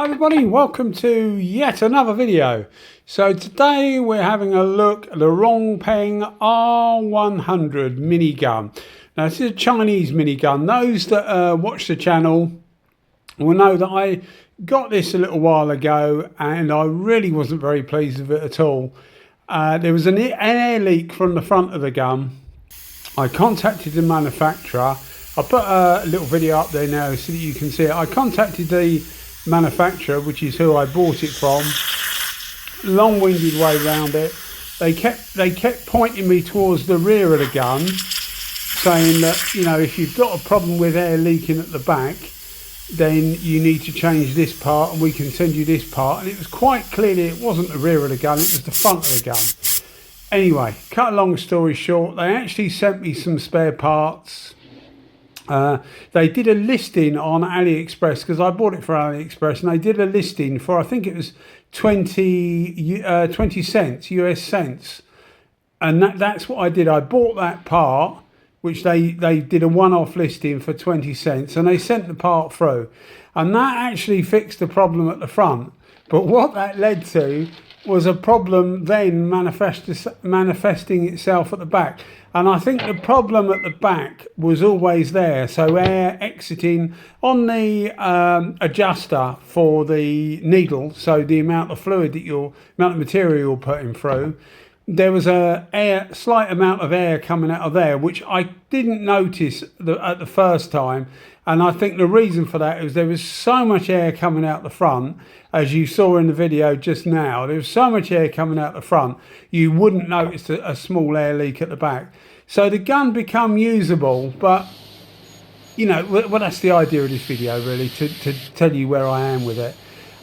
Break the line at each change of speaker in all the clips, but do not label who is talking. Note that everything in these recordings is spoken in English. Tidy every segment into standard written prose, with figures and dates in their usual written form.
Hi everybody, welcome to yet another video. So today we're having a look at the Rongpeng R100 minigun. Now this is a Chinese minigun. Those that watch the channel will know that I got this a little while ago and I really wasn't very pleased with it at all. There was an air leak from the front of the gun. I contacted the manufacturer. I put a little video up there now so that you can see it. I contacted the manufacturer, which is who I bought it from. Long-winded way around it. They kept pointing me towards the rear of the gun, saying that, you know, if you've got a problem with air leaking at the back, then you need to change this part and we can send you this part. And it was quite clearly it wasn't the rear of the gun, it was the front of the gun. Anyway, cut a long story short, they actually sent me some spare parts. They did a listing on AliExpress, because I bought it for AliExpress, and they did a listing for, I think it was 20 cents, US cents. And that's what I did. I bought that part, which they did a one-off listing for 20 cents, and they sent the part through. And that actually fixed the problem at the front. But what that led to was a problem then manifesting itself at the back. And I think the problem at the back was always there. So air exiting on the adjuster for the needle, so the amount of fluid that amount of material you're putting through, there was a slight amount of air coming out of there, which I didn't notice at the first time. And I think the reason for that is there was so much air coming out the front, as you saw in the video just now. There was so much air coming out the front, you wouldn't notice a small air leak at the back. So the gun become usable, but, you know, well, that's the idea of this video, really, to tell you where I am with it.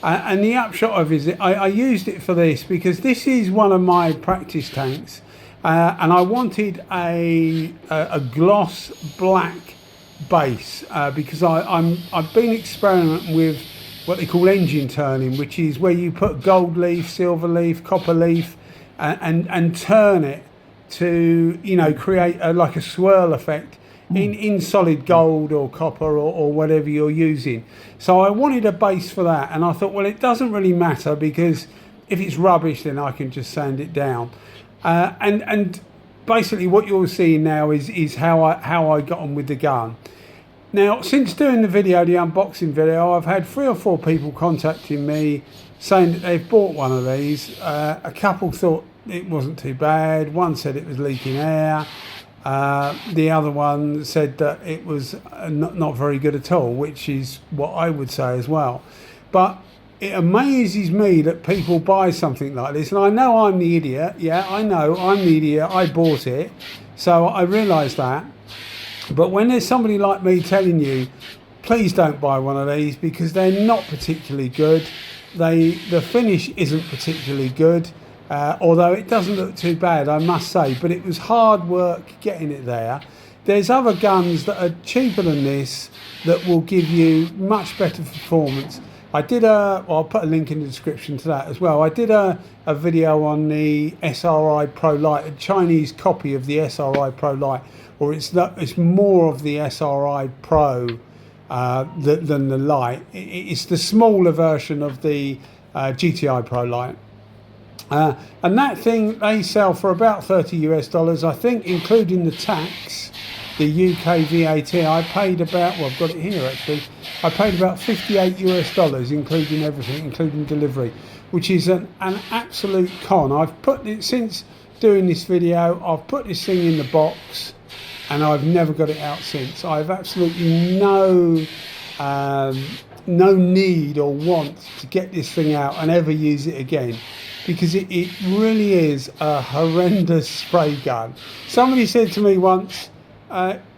And the upshot of it is I used it for this, because this is one of my practice tanks, and I wanted a gloss black base, because I've been experimenting with what they call engine turning, which is where you put gold leaf, silver leaf, copper leaf, and turn it to, you know, create like a swirl effect in solid gold or copper or whatever you're using. So I wanted a base for that, and I thought, well, it doesn't really matter, because if it's rubbish then I can just sand it down. And basically what you're seeing now is how I got on with the gun. Now, since doing the unboxing video, I've had 3 or 4 people contacting me saying that they've bought one of these. A couple thought it wasn't too bad. One said it was leaking air. The other one said that it was not very good at all, which is what I would say as well. But it amazes me that people buy something like this. And I know I'm the idiot. Yeah, I know I'm the idiot. I bought it. So I realise that. But when there's somebody like me telling you, please don't buy one of these, because they're not particularly good. The finish isn't particularly good, although it doesn't look too bad, I must say. But it was hard work getting it there. There's other guns that are cheaper than this that will give you much better performance. I did I'll put a link in the description to that as well. I did a video on the SRI Pro Lite, a Chinese copy of the SRI Pro Lite, or it's more of the SRI Pro than the Lite. It's the smaller version of the GTI Pro Lite. And that thing, they sell for about $30 US, I think, including the tax, the UK VAT. I paid about, well, I've got it here actually, I paid about $58 US, including everything, including delivery, which is an absolute con. I've put it, since doing this video, I've put this thing in the box and I've never got it out since. I have absolutely no need or want to get this thing out and ever use it again, because it really is a horrendous spray gun. Somebody said to me once,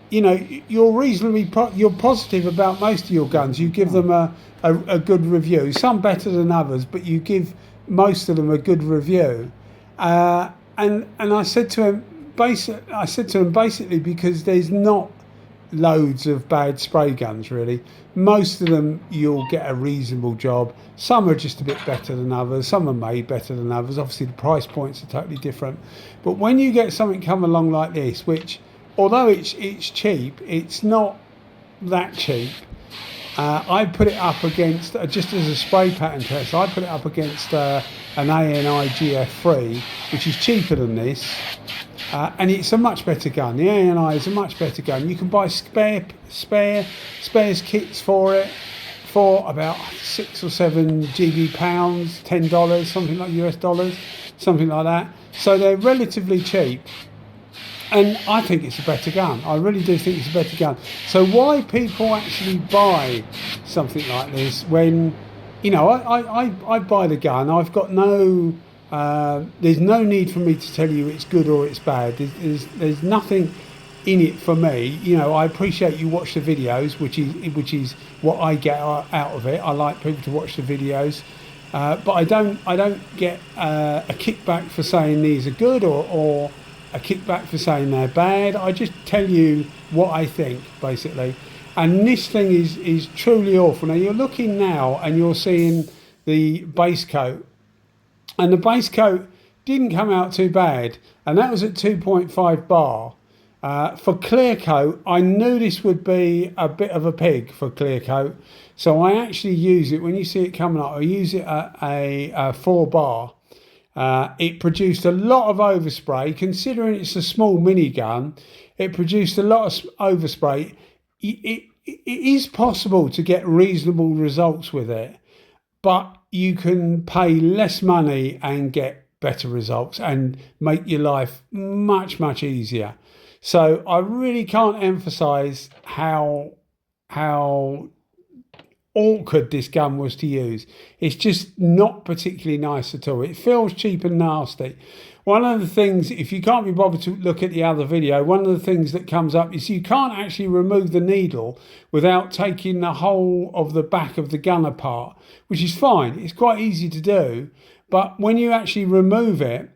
you know, you're positive about most of your guns. You give them a good review, some better than others, but you give most of them a good review. And I said to him, basically because there's not loads of bad spray guns really. Most of them you'll get a reasonable job. Some are just a bit better than others. Some are made better than others. Obviously the price points are totally different. But when you get something come along like this, which although it's cheap, it's not that cheap. I put it up against, just as a spray pattern test, I put it up against an ANI GF3, which is cheaper than this, and it's a much better gun. The ANI is a much better gun. You can buy spares kits for it for about 6 or 7 GB pounds, $10, something like US dollars, something like that. So they're relatively cheap. And I think it's a better gun. I really do think it's a better gun. So why people actually buy something like this when, you know, I buy the gun. I've got no, there's no need for me to tell you it's good or it's bad. There's nothing in it for me. You know, I appreciate you watch the videos, which is what I get out of it. I like people to watch the videos. But I don't get a kickback for saying these are good or a kickback for saying they're bad. I just tell you what I think, basically. And this thing is truly awful. Now you're looking now and you're seeing the base coat, and the base coat didn't come out too bad, and that was at 2.5 bar. For clear coat, I knew this would be a bit of a pig for clear coat, so I actually use it, when you see it coming up, I use it at a 4 bar. It produced a lot of overspray. Considering it's a small minigun, it produced a lot of overspray. It is possible to get reasonable results with it, but you can pay less money and get better results and make your life much, much easier. So I really can't emphasize how awkward this gun was to use. It's just not particularly nice at all. It feels cheap and nasty. One of the things, if you can't be bothered to look at the other video, one of the things that comes up is you can't actually remove the needle without taking the whole of the back of the gun apart, which is fine. It's quite easy to do. But when you actually remove it,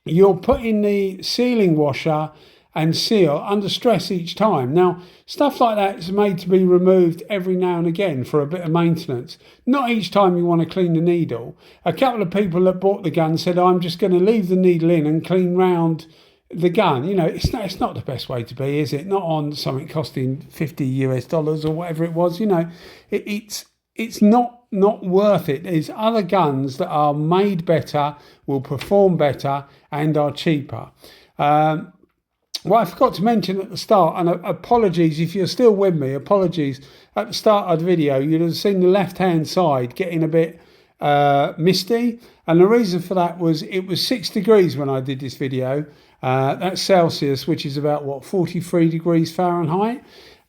you're putting the sealing washer and seal under stress each time. Now, stuff like that is made to be removed every now and again for a bit of maintenance. Not each time you want to clean the needle. A couple of people that bought the gun said, I'm just going to leave the needle in and clean round the gun. You know, it's not the best way to be, is it? Not on something costing $50 US or whatever it was. You know, it's not worth it. There's other guns that are made better, will perform better, and are cheaper. Well, I forgot to mention at the start, and apologies if you're still with me, apologies. At the start of the video, you'd have seen the left-hand side getting a bit misty. And the reason for that was it was 6 degrees when I did this video. That's Celsius, which is about, 43 degrees Fahrenheit.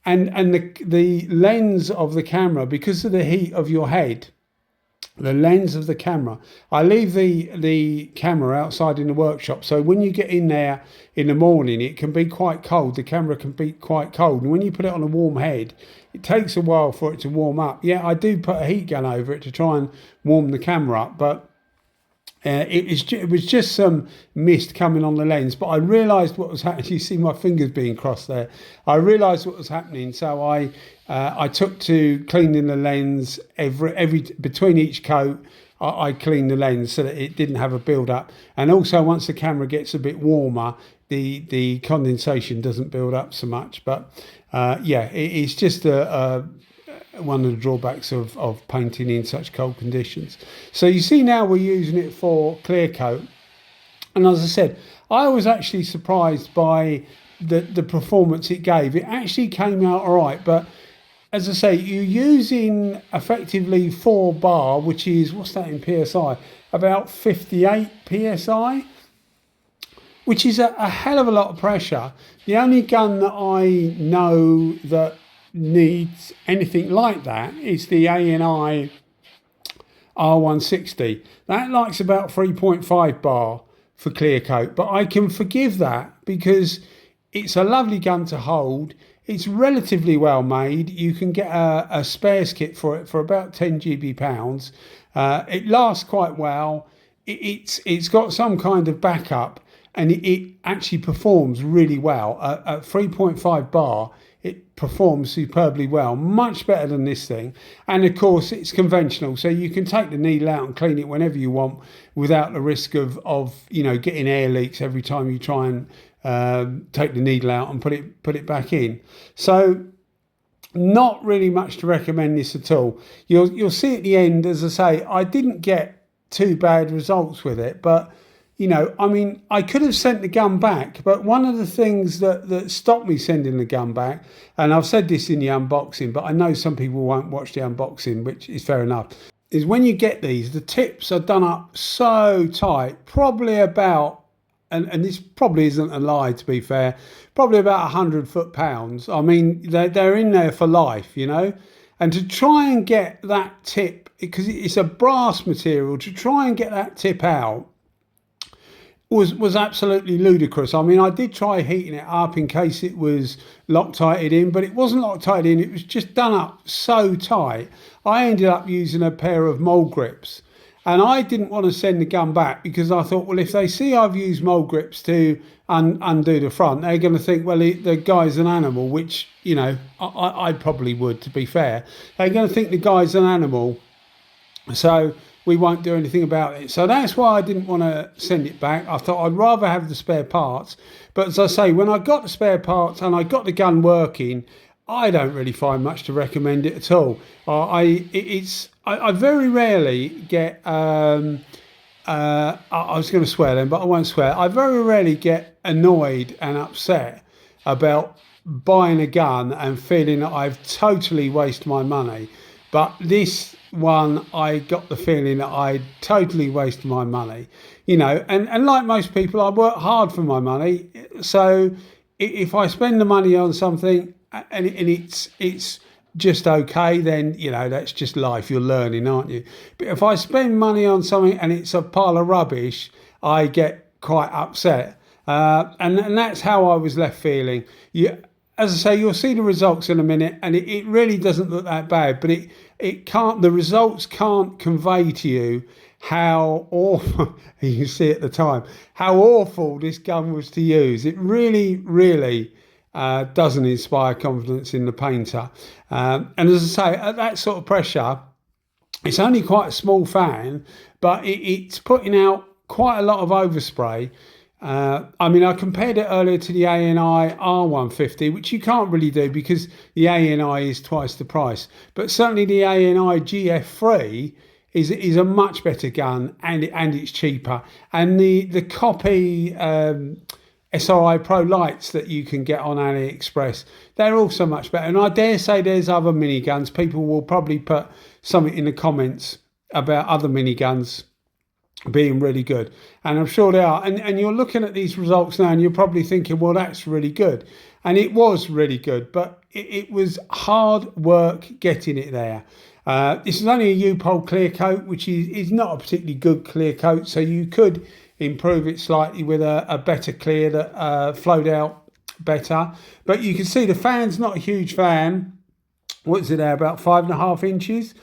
And the lens of the camera, because of the heat of your head, the lens of the camera, I leave the camera outside in the workshop, so when you get in there in the morning it can be quite cold. The camera can be quite cold, and when you put it on a warm head it takes a while for it to warm up. Yeah, I do put a heat gun over it to try and warm the camera up, but it was just some mist coming on the lens. But I realised what was happening. You see my fingers being crossed there. I realised what was happening, so I took to cleaning the lens every between each coat. I cleaned the lens so that it didn't have a build up, and also once the camera gets a bit warmer, the condensation doesn't build up so much. But yeah, it's just one of the drawbacks of painting in such cold conditions. So you see now we're using it for clear coat, and as I said, I was actually surprised by the performance it gave. It actually came out all right, but as I say, you're using effectively 4 bar, which is, what's that in PSI? About 58 PSI, which is a hell of a lot of pressure. The only gun that I know that needs anything like that is the ANI R160. That likes about 3.5 bar for clear coat, but I can forgive that because it's a lovely gun to hold. It's relatively well made. You can get a spares kit for it for about 10 GB pounds. It lasts quite well. It's got some kind of backup, and it actually performs really well. At 3.5 bar, it performs superbly well, much better than this thing. And of course, it's conventional, so you can take the needle out and clean it whenever you want without the risk of getting air leaks every time you try and take the needle out and put it back in. So not really much to recommend this at all. You'll see at the end, as I say, I didn't get too bad results with it, but you know, I mean, I could have sent the gun back, but one of the things that stopped me sending the gun back, and I've said this in the unboxing, but I know some people won't watch the unboxing, which is fair enough, is when you get these, the tips are done up so tight, probably about, and this probably isn't a lie to be fair, probably about 100 foot-pounds. I mean, they're in there for life, you know, and to try and get that tip, because it's a brass material, to try and get that tip out was absolutely ludicrous. I mean, I did try heating it up in case it was Loctited in, but it wasn't Loctited in. It was just done up so tight. I ended up using a pair of mold grips, and I didn't want to send the gun back because I thought, well, if they see I've used mold grips to undo the front, they're going to think, well, the guy's an animal, which, you know, I probably would, to be fair. They're going to think the guy's an animal, so we won't do anything about it. So that's why I didn't want to send it back. I thought I'd rather have the spare parts. But as I say, when I got the spare parts and I got the gun working, I don't really find much to recommend it at all. I very rarely get, I was going to swear then, but I won't swear. I very rarely get annoyed and upset about buying a gun and feeling that I've totally wasted my money. But this one, I got the feeling that I totally wasted my money, you know, and like most people, I work hard for my money. So if I spend the money on something and it's just okay, then, you know, that's just life. You're learning, aren't you? But if I spend money on something and it's a pile of rubbish, I get quite upset. And that's how I was left feeling. As I say, you'll see the results in a minute, and it really doesn't look that bad, but it can't, the results can't convey to you how awful, you can see at the time, how awful this gun was to use. It really, really doesn't inspire confidence in the painter. And as I say, at that sort of pressure, it's only quite a small fan, but it's putting out quite a lot of overspray. I mean, I compared it earlier to the ANI R150, which you can't really do because the ANI is twice the price. But certainly the ANI GF3 is a much better gun, and it's cheaper. And the copy SRI Pro Lites that you can get on AliExpress, they're also much better. And I dare say there's other miniguns. People will probably put something in the comments about other miniguns being really good, and I'm sure they are, and you're looking at these results now and you're probably thinking, well, that's really good, and it was really good, but it was hard work getting it there. This is only a U-POL clear coat, which is not a particularly good clear coat, so you could improve it slightly with a better clear that flowed out better. But you can see the fan's not a huge fan. What is it there, about 5.5 inches?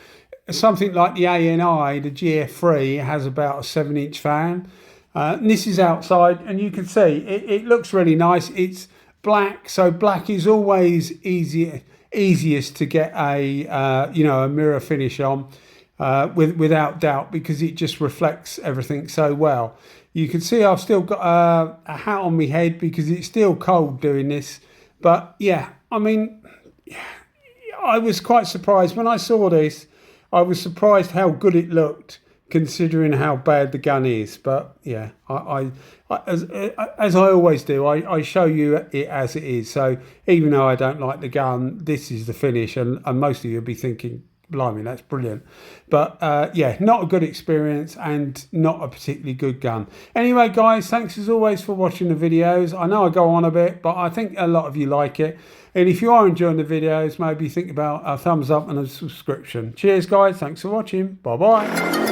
Something like the ANI, the GF3, has about a 7-inch fan. And this is outside, and you can see it looks really nice. It's black, so black is always easiest to get a mirror finish on, without doubt, because it just reflects everything so well. You can see I've still got a hat on my head because it's still cold doing this. But yeah, I mean, I was quite surprised when I saw this. I was surprised how good it looked, considering how bad the gun is. But yeah, as I always do, I show you it as it is. So even though I don't like the gun, this is the finish, and most of you will be thinking, blimey, that's brilliant. But yeah, not a good experience and not a particularly good gun. Anyway, guys, thanks as always for watching the videos. I know I go on a bit, but I think a lot of you like it. And if you are enjoying the videos, maybe think about a thumbs up and a subscription. Cheers, guys. Thanks for watching. Bye-bye.